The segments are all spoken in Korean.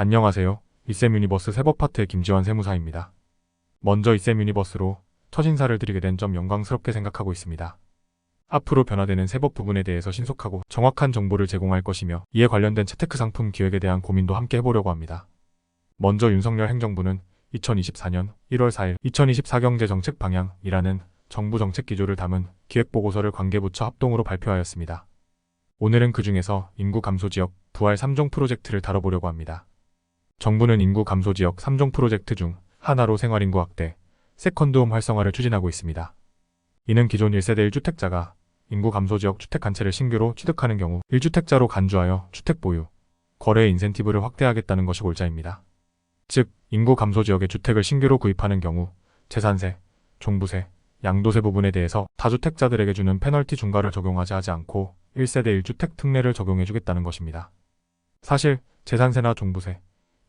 안녕하세요. 이쌤 유니버스 세법파트의 김지환 세무사입니다. 먼저 이쌤 유니버스로 첫 인사를 드리게 된 점 영광스럽게 생각하고 있습니다. 앞으로 변화되는 세법 부분에 대해서 신속하고 정확한 정보를 제공할 것이며 이에 관련된 재테크 상품 기획에 대한 고민도 함께 해보려고 합니다. 먼저 윤석열 행정부는 2024년 1월 4일 2024 경제정책 방향이라는 정부 정책 기조를 담은 기획보고서를 관계부처 합동으로 발표하였습니다. 오늘은 그 중에서 인구 감소 지역 부활 3종 프로젝트를 다뤄보려고 합니다. 정부는 인구 감소 지역 3종 프로젝트 중 하나로 생활인구 확대, 세컨드홈 활성화를 추진하고 있습니다. 이는 기존 1세대 1주택자가 인구 감소 지역 주택 한 채를 신규로 취득하는 경우 1주택자로 간주하여 주택 보유, 거래 인센티브를 확대하겠다는 것이 골자입니다. 즉, 인구 감소 지역의 주택을 신규로 구입하는 경우 재산세, 종부세, 양도세 부분에 대해서 다주택자들에게 주는 페널티 중과를 적용하지 않고 1세대 1주택 특례를 적용해주겠다는 것입니다. 사실 재산세나 종부세,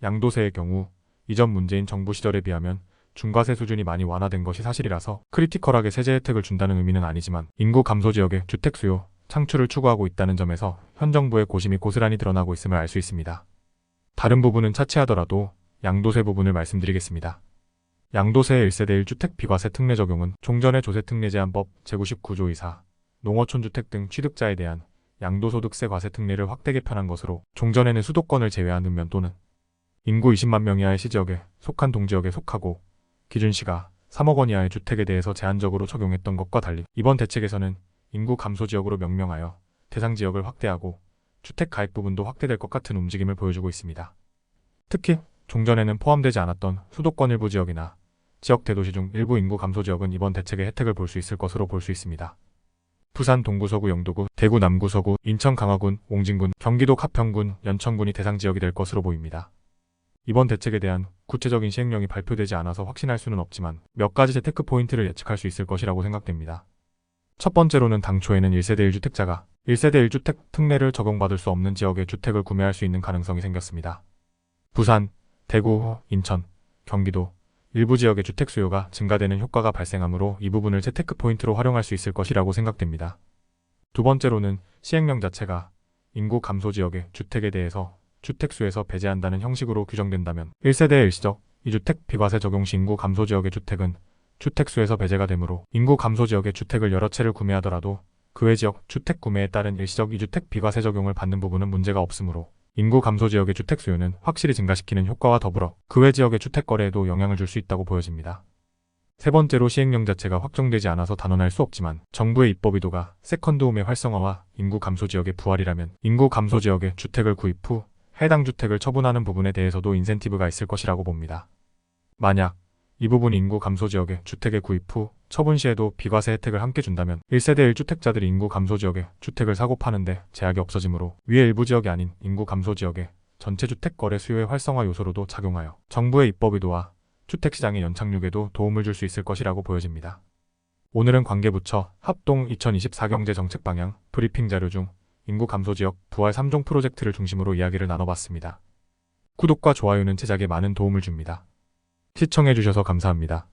양도세의 경우 이전 문재인 정부 시절에 비하면 중과세 수준이 많이 완화된 것이 사실이라서 크리티컬하게 세제 혜택을 준다는 의미는 아니지만 인구 감소 지역의 주택 수요, 창출을 추구하고 있다는 점에서 현 정부의 고심이 고스란히 드러나고 있음을 알 수 있습니다. 다른 부분은 차치하더라도 양도세 부분을 말씀드리겠습니다. 양도세의 1세대 1주택 비과세 특례 적용은 종전의 조세특례 제한법 제99조 2사, 농어촌주택 등 취득자에 대한 양도소득세 과세 특례를 확대 개편한 것으로 종전에는 수도권을 제외한 읍면 또는 인구 20만 명 이하의 시지역에 속한 동지역에 속하고 기준시가 3억 원 이하의 주택에 대해서 제한적으로 적용했던 것과 달리 이번 대책에서는 인구 감소 지역으로 명명하여 대상 지역을 확대하고 주택 가액 부분도 확대될 것 같은 움직임을 보여주고 있습니다. 특히 종전에는 포함되지 않았던 수도권 일부 지역이나 지역 대도시 중 일부 인구 감소 지역은 이번 대책의 혜택을 볼 수 있을 것으로 볼 수 있습니다. 부산 동구 서구 영도구, 대구 남구 서구, 인천 강화군, 옹진군, 경기도 가평군, 연천군이 대상 지역이 될 것으로 보입니다. 이번 대책에 대한 구체적인 시행령이 발표되지 않아서 확신할 수는 없지만 몇 가지 재테크 포인트를 예측할 수 있을 것이라고 생각됩니다. 첫 번째로는 당초에는 1세대 1주택자가 1세대 1주택 특례를 적용받을 수 없는 지역의 주택을 구매할 수 있는 가능성이 생겼습니다. 부산, 대구, 인천, 경기도 일부 지역의 주택 수요가 증가되는 효과가 발생하므로 이 부분을 재테크 포인트로 활용할 수 있을 것이라고 생각됩니다. 두 번째로는 시행령 자체가 인구 감소 지역의 주택에 대해서 주택수에서 배제한다는 형식으로 규정된다면 1세대 일시적 2주택 비과세 적용 시 인구 감소 지역의 주택은 주택수에서 배제가 되므로 인구 감소 지역의 주택을 여러 채를 구매하더라도 그 외 지역 주택 구매에 따른 일시적 2주택 비과세 적용을 받는 부분은 문제가 없으므로 인구 감소 지역의 주택 수요는 확실히 증가시키는 효과와 더불어 그 외 지역의 주택 거래에도 영향을 줄 수 있다고 보여집니다. 세 번째로 시행령 자체가 확정되지 않아서 단언할 수 없지만 정부의 입법 의도가 세컨드홈의 활성화와 인구 감소 지역의 부활이라면 인구 감소 지역의 주택을 구입 후 해당 주택을 처분하는 부분에 대해서도 인센티브가 있을 것이라고 봅니다. 만약 이 부분 인구 감소 지역의 주택의 구입 후 처분 시에도 비과세 혜택을 함께 준다면 1세대 1주택자들이 인구 감소 지역의 주택을 사고 파는데 제약이 없어지므로 위의 일부 지역이 아닌 인구 감소 지역의 전체 주택 거래 수요의 활성화 요소로도 작용하여 정부의 입법 의도와 주택시장의 연착륙에도 도움을 줄 수 있을 것이라고 보여집니다. 오늘은 관계부처 합동 2024 경제정책 방향 브리핑 자료 중 인구 감소 지역 부활 3종 프로젝트를 중심으로 이야기를 나눠봤습니다. 구독과 좋아요는 제작에 많은 도움을 줍니다. 시청해주셔서 감사합니다.